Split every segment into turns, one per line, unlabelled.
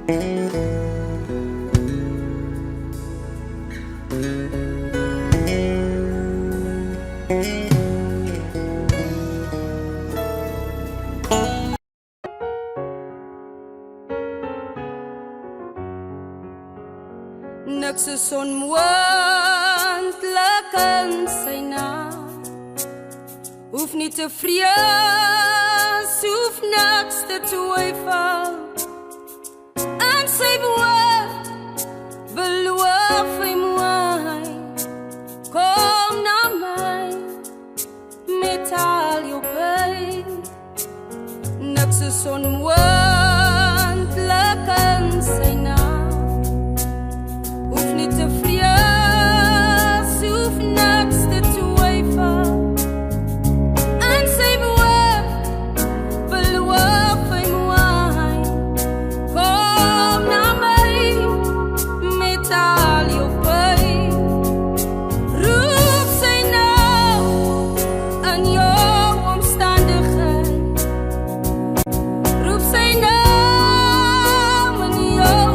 Niks is onmoontlik in sy naam. Hoef nie te vrees, hoef niks te twyfel. In sy woord beloof hy my, kom na my met al jou pyn. Niks is onmoontlik in sy naam. Te vrees, hoef niks te twyfel. In sy woord beloof hy my, kom na my met al jou pyn. Roep sy nou in jou omstandigheid, roep sy nou in jou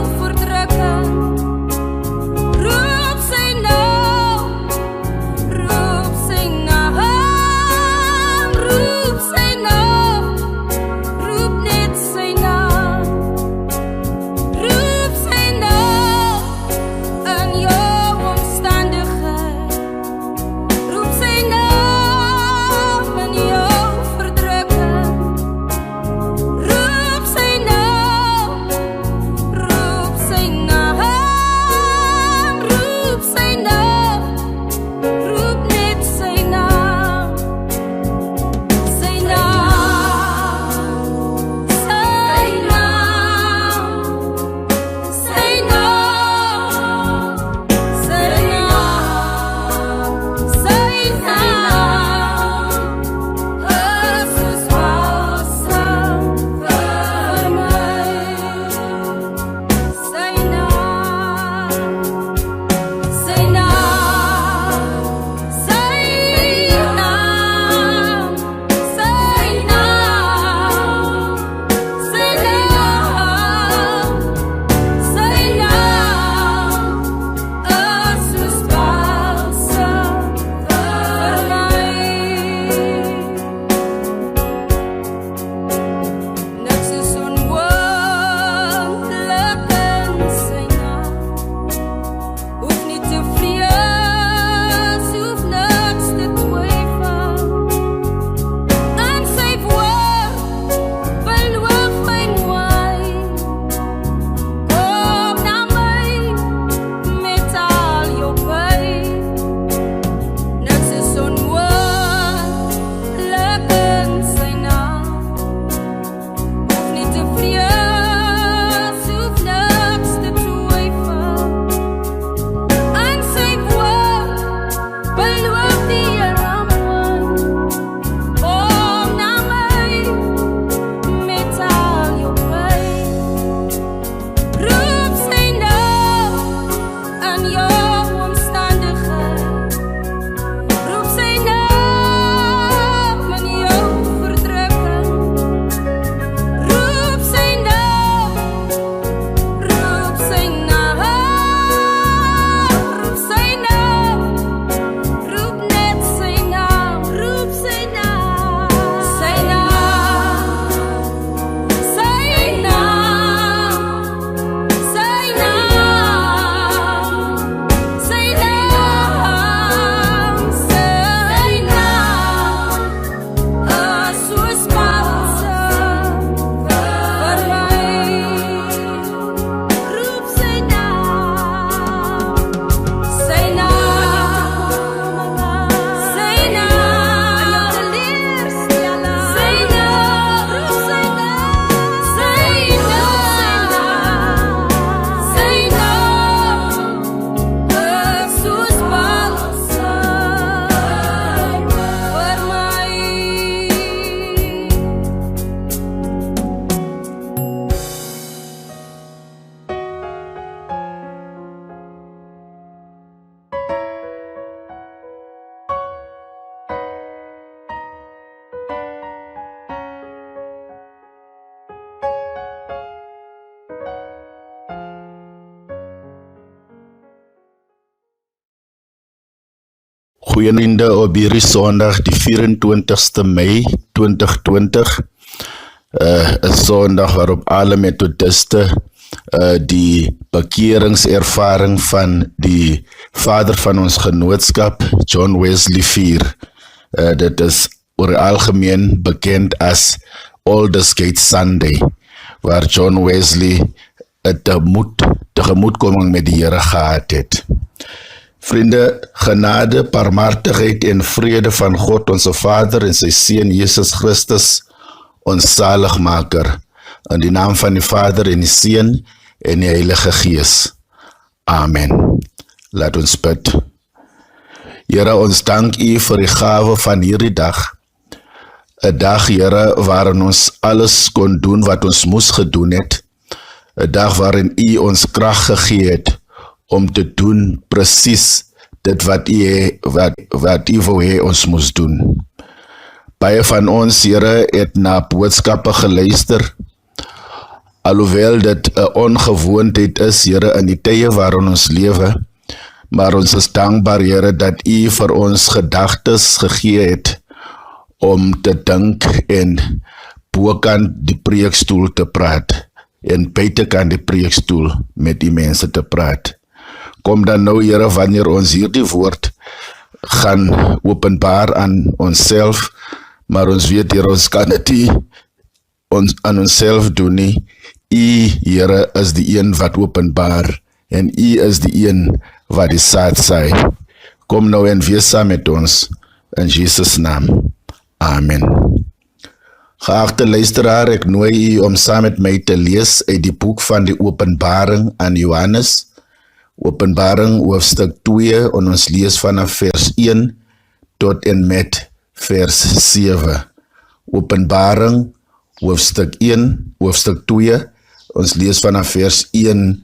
Goeie vriende, op hierdie Sondag, die 24ste Mei 2020, een Sondag waarop alle methodiste die bekeringservaring van die vader van ons genootskap, John Wesley vier. Dit is oor die algemeen bekend as Aldersgate Sunday, waar John Wesley tegemoetkoming met die Here gehad het. Vriende, genade, barmhartigheid en vrede van God, onze Vader en sy Seun Jesus Christus, ons zaligmaker, in die naam van die Vader en die Seun en die Heilige Gees. Amen. Laat ons bid. Here, ons dank U vir die gawe van hierdie dag. 'n dag, Here, waarin ons alles kon doen wat ons moes gedoen het. 'n dag waarin U ons krag gegee het om te doen precies dit wat U wou hê ons moes doen. Baie van ons, Here, het na boodskappe geluister, alhoewel dit 'n ongewoonheid is, Here, in die tye waarin ons lewe, maar ons is dankbaar, Here, dat U vir ons gedagtes gegee het om te dink en bokant die preekstoel te praat en buitekant die preekstoel met die mense te praat. Kom dan nou, Here, wanneer ons hierdie woord gaan openbaar aan onsself, maar ons weet, Here, ons kan dit nie aan onsself doen nie. U, Here, is die een wat openbaar en U is die een wat die saad saai. Kom nou en wees saam met ons in Jesus' naam. Amen. Geagte luisteraar, ek nooi u om saam met my te lees uit die boek van die Openbaring aan Johannes, Openbaring hoofstuk 2, en ons lees vanaf vers 1 tot en met vers 7. Openbaring hoofstuk 1, hoofstuk 2, ons lees vanaf vers 1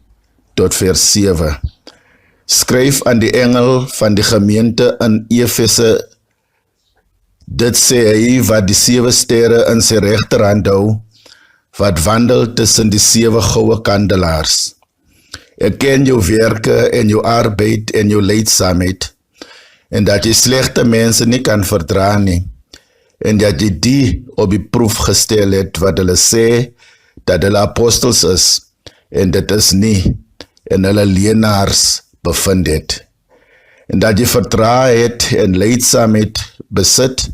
tot vers 7. Skryf aan die engel van die gemeente in Efese, dit sê hy wat die 7 sterre in sy regterhand hou, wat wandel tussen die 7 goue kandelaars. Ek ken jou werke en jou arbeid en jou lydsaamheid, en dat jy slegte mense nie kan verdra nie, en dat jy die op die proef gestel het wat hulle sê, dat hulle apostels is, en dit is nie, en hulle leenaars bevind het, en dat jy verdra het en lydsaamheid besit,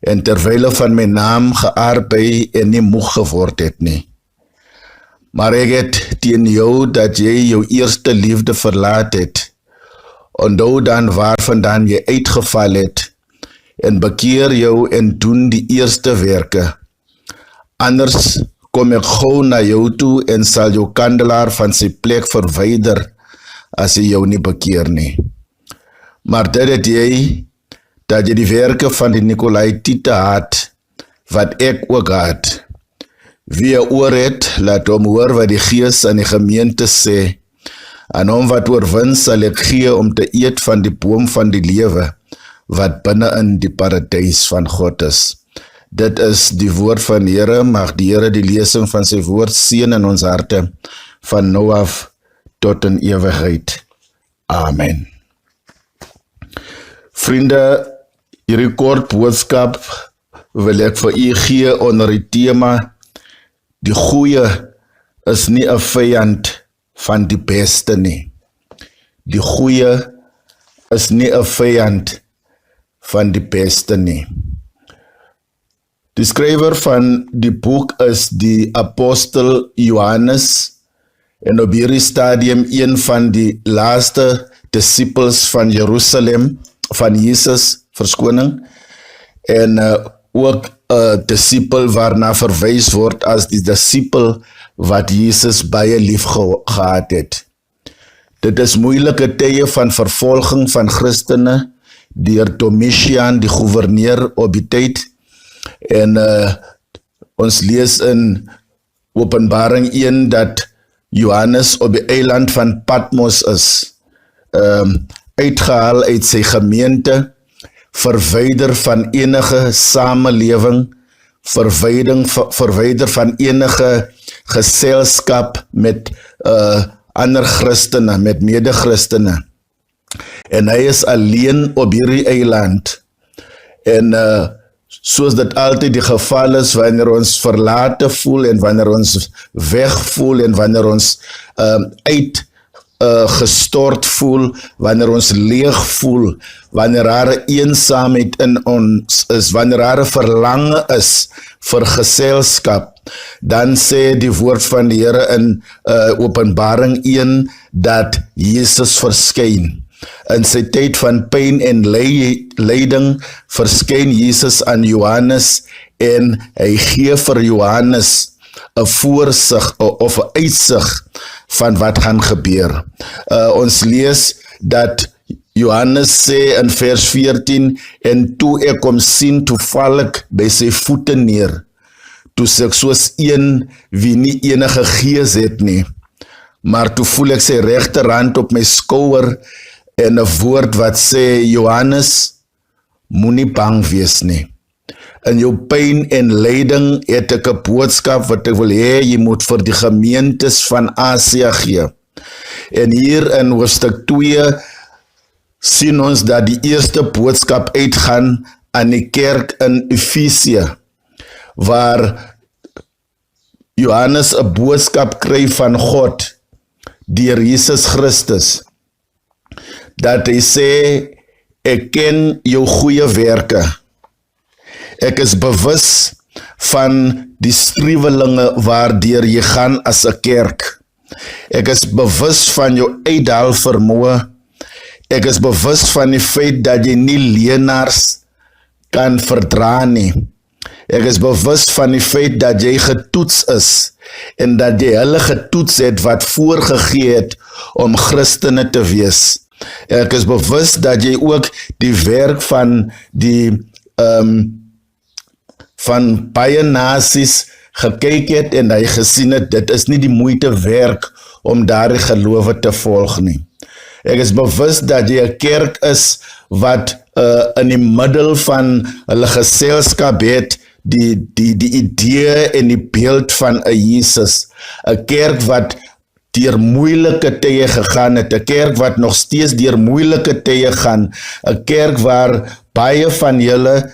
en terwyl van my naam gearbei en nie moeg geword het nie. Maar ek het teen jou dat jy jou eerste liefde verlaat het, onthou dan waarvandaan jy uitgeval het, en bekeer jou en doen die eerste werke. Anders kom ek gou na jou toe en sal jou kandelaar van sy plek verwyder, as jy jou nie bekeer nie. Maar dit het jy, dat jy die werke van die Nicolaïtiete haat, wat ek ook haat. Wie 'n oor het, laat hom hoor wat die Gees aan die gemeente sê. Aan hom wat oorwin sal ek gee om te eet van die boom van die lewe, wat binne in die paradys van God is. Dit is die woord van die Here, mag die Here die lesing van sy woord seën in ons harte, van nou af tot in ewigheid. Amen. Vriende, hierdie kort boodskap wil ek vir u gee onder die tema, die goeie is nie 'n vyand van die beste nie. Die goeie is nie 'n vyand van die beste nie. Die skrywer van die boek is die apostel Johannes, en op hierdie stadium een van die laaste disciples van Jerusalem, van Jesus, verskoning, en ook 'n discipel waarna verwys word as die discipel wat Jesus baie lief gehad het. Dit is moeilike tye van vervolging van Christene deur Domitian, die gouverneur op die tyd, en ons lees in Openbaring 1 dat Johannes op die eiland van Patmos is, uitgehaal uit sy gemeente, verwyder van enige samelewing, verwyder van enige geselskap met ander Christene, met mede-Christene. en hy is alleen op hierdie eiland. En soos dit altyd die geval is, wanneer ons verlate voel en wanneer ons wegvoel en wanneer ons gestort voel, wanneer ons leeg voel, wanneer daar 'n eensaamheid in ons is, wanneer daar 'n verlange is vir geselskap, dan sê die woord van die Here in Openbaring 1 dat Jesus verskyn. In sy tyd van pyn en lyding verskyn Jesus aan Johannes en hy gee vir Johannes 'n voorsig of 'n uitsig van wat gaan gebeur. Ons lees dat Johannes sê in vers 14, en toe ek hom sien, toe val ek by sy voete neer. Toe sê ek soos een wie nie enige gees het nie, maar toe voel ek sy regterhand op my skouer en 'n woord wat sê, Johannes, moenie bang wees nie. In jou pyn en lyding het ek 'n boodskap wat ek wil hê jy moet vir die gemeentes van Asia gee. En hier in hoofstuk 2 sien ons dat die eerste boodskap uitgaan aan die kerk in Efesië, waar Johannes 'n boodskap kry van God deur Jesus Christus, dat hy sê, ek ken jou goeie werke. Ek is bewus van die struwelinge waardeur jy gaan as 'n kerk. Ek is bewus van jou uithaal vermoë. Ek is bewus van die feit dat jy nie leenaars kan verdra nie. Ek is bewus van die feit dat jy getoets is en dat jy hulle getoets het wat voorgegee het om Christene te wees. Ek is bewus dat jy ook die werk van die van baie nasies gekyk het en hy gesien het, dit is nie die moeite werk om daardie gelowe te volg nie. Ek is bewus dat jy 'n kerk is wat in die middel van hulle geselskap het die idee en die beeld van 'n Jesus. 'n Kerk wat deur moeilike tye gegaan het, 'n kerk wat nog steeds deur moeilike tye gaan, 'n kerk waar baie van julle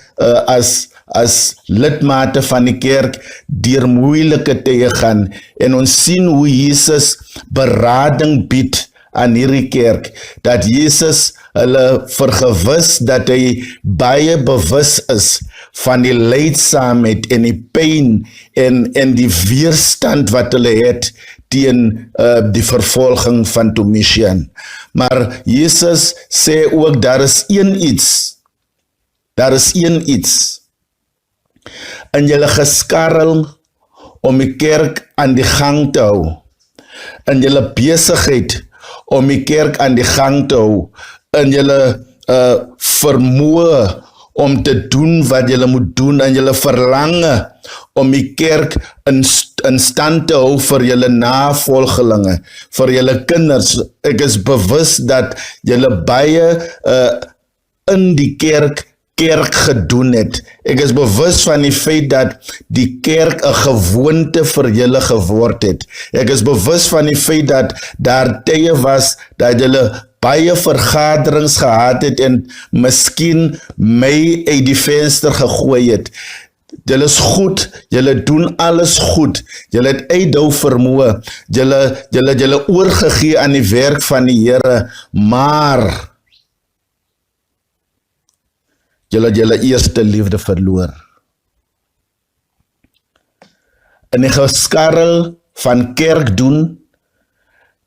as lidmate van die kerk deur moeilike tye gaan, en ons sien hoe Jesus berading bied aan hierdie kerk, dat Jesus hulle vergewis dat hy baie bewus is van die lydsaamheid en die pyn en die weerstand wat hulle het teen die vervolging van Domitian. Maar Jesus sê ook, daar is een iets, in julle geskarrel om die kerk aan die gang te hou, in julle besigheid om die kerk aan die gang te hou, in julle vermoë om te doen wat julle moet doen, en julle verlange om die kerk in stand te hou vir julle navolgelinge, vir julle kinders. Ek is bewus dat julle baie in die kerk gedoen het. Ek is bewus van die feit dat die kerk 'n gewoonte vir julle geword het. Ek is bewus van die feit dat daar tye was dat julle baie vergaderings gehad het en miskien my uit die venster gegooi het. Julle is goed, julle doen alles goed, julle het uithou vermoë, julle oorgegee aan die werk van die Here, maar julle eerste liefde verloor. In die geskarrel van kerk doen,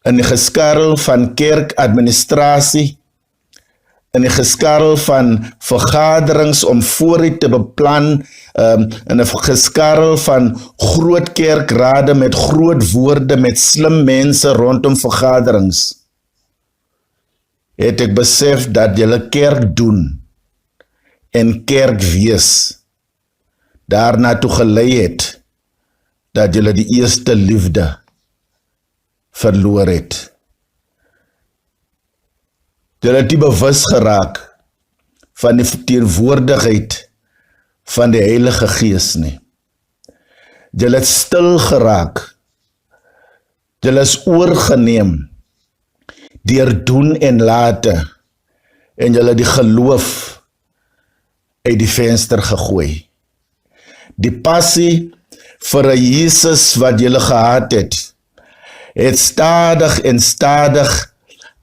in die geskarrel van kerkadministrasie, in die geskarrel van vergaderings om vooruit te beplan, in 'n geskarrel van groot kerkrade met groot woorde, met slim mense rondom vergaderings, het ek besef dat julle kerk doen en kerk wees daarna toe gelei het dat julle die eerste liefde verloor het. Julle het nie bewus geraak van die teenwoordigheid van die Heilige Gees nie. Julle het stil geraak. Julle is oorgeneem deur doen en late en julle die geloof uit die venster gegooi. Die passie vir 'n Jesus wat julle gehad het stadig en stadig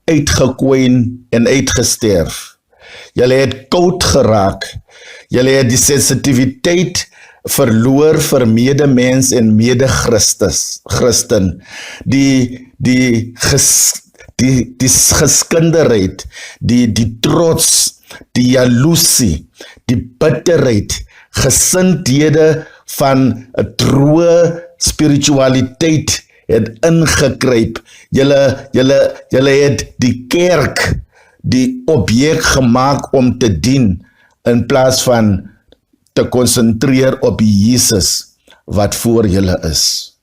uitgekwyn en uitgesterf. Julle het koud geraak. Julle het die sensitiwiteit verloor vir medemens en mede-Christen. Die geskinderheid, die trots, die jaloesie, die bitterheid, gesindhede van 'n droë spiritualiteit het ingekruip. Julle het die kerk die objek gemaak om te dien in plaas van te konsentreer op die Jesus wat voor julle is.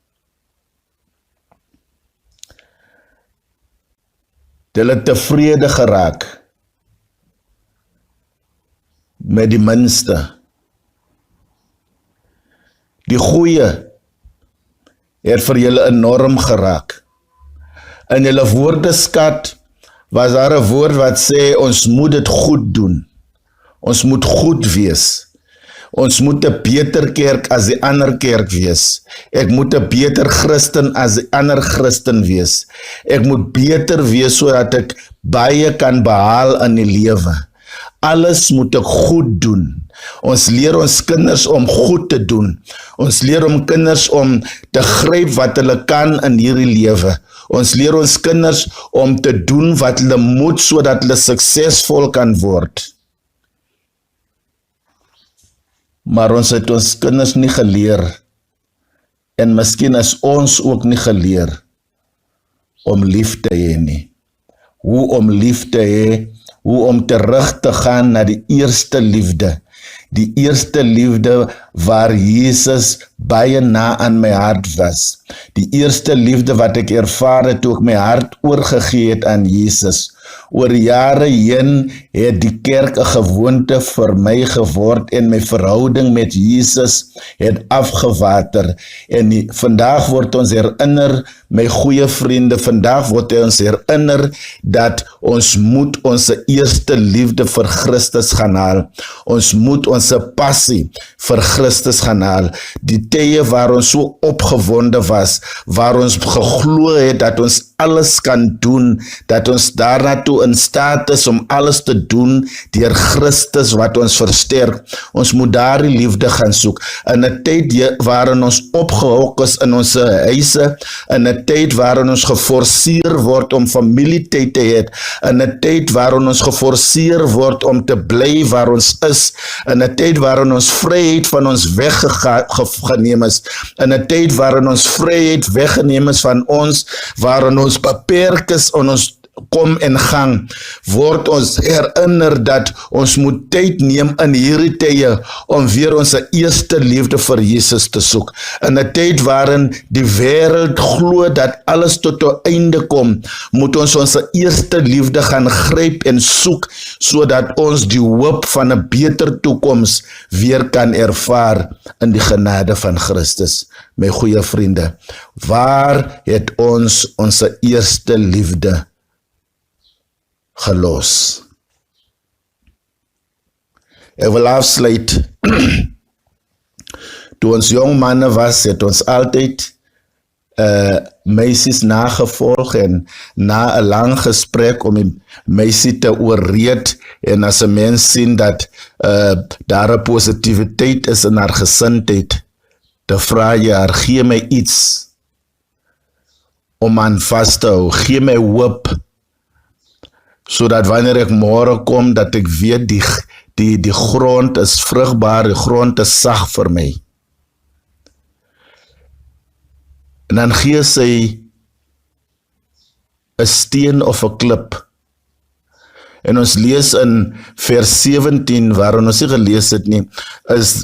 Julle het tevrede geraak met die minste. Die goeie het vir julle enorm geraak. In julle woordeskat was daar 'n woord wat sê ons moet dit goed doen. Ons moet goed wees. Ons moet 'n beter kerk as die ander kerk wees. Ek moet 'n beter Christen as die ander Christen wees. Ek moet beter wees sodat ek baie kan behaal in die lewe. Alles moet ek goed doen. Ons leer ons kinders om goed te doen. Ons leer om kinders om te gryp wat hulle kan in hierdie lewe. Ons leer ons kinders om te doen wat hulle moet sodat hulle suksesvol kan word. Maar ons het ons kinders nie geleer, en miskien is ons ook nie geleer, om lief te hê nie. Hoe om lief te hê, hoe om terug te gaan na die eerste liefde. Die eerste liefde waar Jesus baie na aan my hart was. Die eerste liefde wat ek ervaar het toe ek my hart oorgegee het aan Jesus. Oor jare heen het die kerk 'n gewoonte vir my geword en my verhouding met Jesus het afgewater. En vandag word ons herinner, my goeie vriende, vandag word ons herinner dat ons moet ons eerste liefde vir Christus gaan haal. Ons moet ons passie vir Christus gaan haal. Die tye waar ons so opgewonde was, waar ons geglo het dat ons alles kan doen, dat ons daarnaartoe in staat is om alles te doen deur Christus wat ons versterk. Ons moet daardie liefde gaan soek. In 'n tyd waarin ons opgehok is in ons huise, in 'n tyd waarin ons geforseer word om familietyd te hê, in 'n tyd waarin ons geforseer word om te bly waar ons is, in 'n tyd waarin ons vryheid van ons weggeneem is, in 'n tyd waarin ons vryheid weggeneem is van ons, waarin ons beperk is en ons kom en gang, word ons herinner dat ons moet tyd neem in hierdie tye om weer ons eerste liefde vir Jesus te soek. In 'n tyd waarin die wêreld glo dat alles tot 'n einde kom, moet ons ons eerste liefde gaan gryp en soek, sodat ons die hoop van 'n beter toekoms weer kan ervaar in die genade van Christus. My goeie vriende, waar het ons ons eerste liefde gelos? Ek wil afsluit. Toe ons jong manne was, het ons altyd meisies nagevolg en na 'n lang gesprek om die meisie te oorreed, en as 'n mens sien dat daar 'n positiwiteit is in haar gesindheid, te vra jy haar, gee my iets om aan vas te hou, gee my hoop, sodat wanneer ek môre kom, dat ek weet die grond is vrugbaar, die grond is sag vir my. En dan gee sy 'n steen of 'n klip. En ons lees in vers 17, waarin ons nie gelees het nie,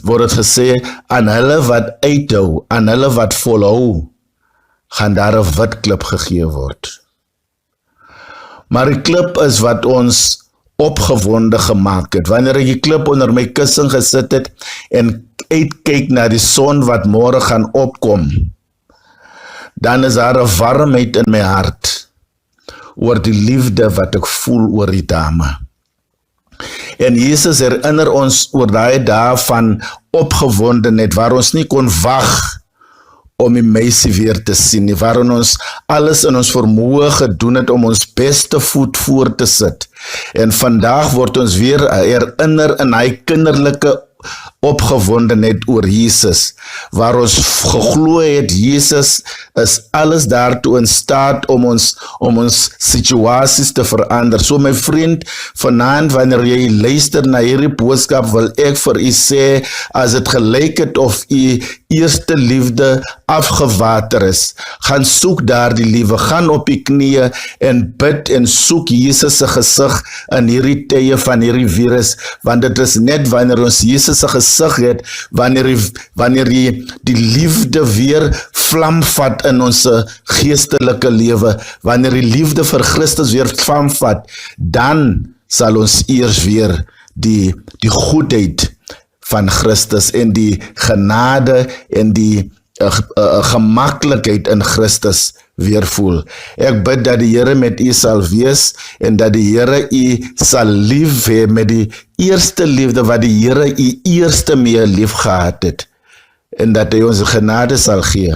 word dit gesê, aan hulle wat uithou, aan hulle wat volhou, gaan daar 'n wit klip gegee word. Maar die klip is wat ons opgewonde gemaak het. Wanneer ek die klip onder my kussing gesit het en uitkyk na die son wat môre gaan opkom, dan is daar 'n warmheid in my hart oor die liefde wat ek voel oor die dame. En Jesus herinner ons oor daai dae van opgewondenheid, waar ons nie kon wag om die meisie weer te sien nie, waarin ons alles in ons vermoë gedoen het om ons beste voet voor te sit. En vandag word ons weer herinner in hy kinderlike opgewondenheid oor Jesus, waar ons geglo het, Jesus is alles daartoe in staat om ons situasies te verander. So my vriend, vanaand wanneer jy luister na hierdie boodskap, wil ek vir u sê, as het gelyk het of u eerste liefde afgewater is, gaan soek daar die liefde, gaan op die knieë en bid en soek Jesus se gesig in hierdie tye van hierdie virus, want dit is net wanneer ons Jesus se gesig het, wanneer die liefde weer vlam vat in ons geestelike lewe, wanneer die liefde vir Christus weer vlam vat, dan sal ons eers weer die goedheid van Christus en die genade en die gemaklikheid in Christus weer voel. Ek bid dat die Here met u sal wees en dat die Here u sal lief hê met die eerste liefde wat die Here u eerste mee lief gehad het, en dat hy ons genade sal gee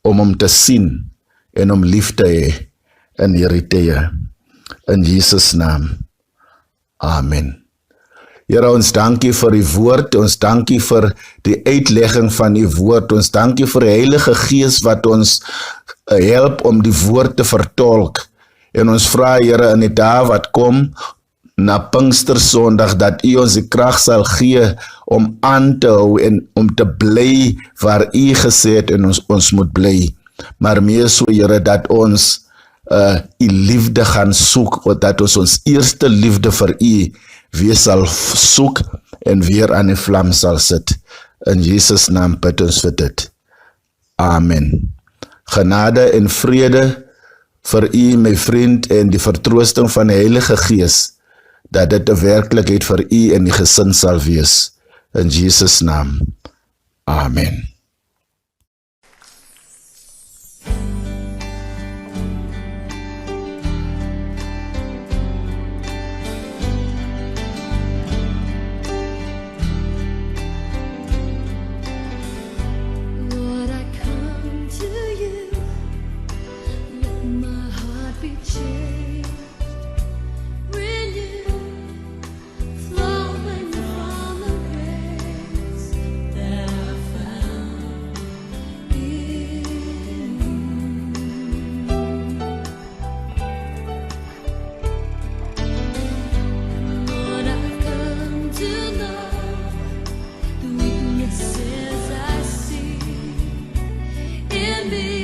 om hom te sien en om lief te hê in hierdie tye. In Jesus naam. Amen. Here, ons dankie vir die woord, ons dankie vir die uitlegging van die woord, ons dankie vir die Heilige Gees wat ons help om die woord te vertolk. En ons vra, Here, in die dae wat kom, na Pinkstersondag, dat u ons die krag sal gee om aan te hou en om te bly waar u gesê het en ons moet bly. Maar meer so, Here, dat ons u liefde gaan soek, dat ons eerste liefde vir u weer sal soek en weer aan die vlam sal sit. In Jesus naam bid ons vir dit. Amen. Genade en vrede vir u, my vriend, en die vertroosting van die Heilige Gees, dat dit 'n werklikheid vir u en die gesin sal wees. In Jesus naam. Amen.
In the